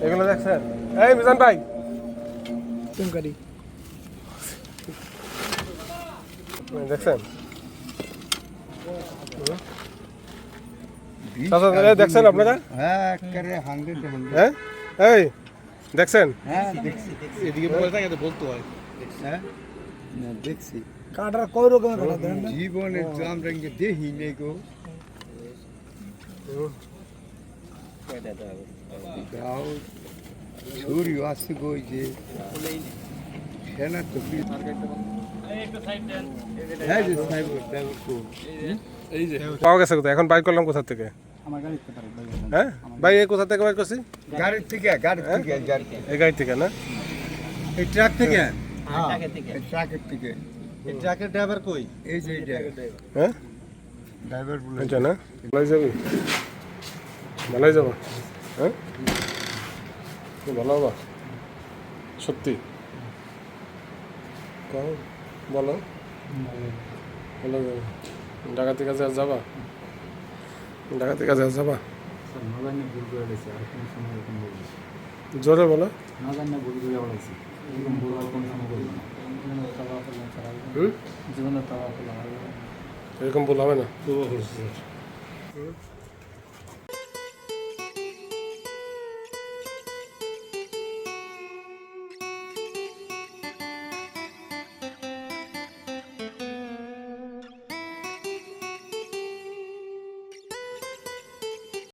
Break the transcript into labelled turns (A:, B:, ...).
A: এগুলো দেখছেন? এই মিজান ভাই
B: চুমকারি
A: দেখছেন? দেখছেন আপনারা?
C: হ্যাঁ
A: এই দেখছেন?
C: এদিকে বলতে হয় দেখছি
B: কাটার কয় রকমের কাটা দেন না
C: জীবনে আমরা দেখি নেই গো ছুরি আসছে গো যে সেনা তো
A: পাওয়া গেছে কোথায়? এখন বাইর করলাম কোথা থেকে? হ্যাঁ ভাই এই কোথা থেকে বাইর করছি?
C: গাড়ির থেকে
A: এই গাড়ি থেকে না?
C: এই ট্রাক থেকে
B: ট্রাকের থেকে
C: এই ট্রাকের ড্রাইভার কই এই যে
A: হ্যাঁ
C: ড্রাইভার বলে
A: এটা না? ভালোই যাবি? ভালোই যাবো? হ্যাঁ ভালো হবা সত্যি? বলো ভালো যাবো। ডাকাতি কাজে আর যাবা? ডাকাতি কাজে আর যাবা? জোরে বলো। এরকম ভুল হবে না।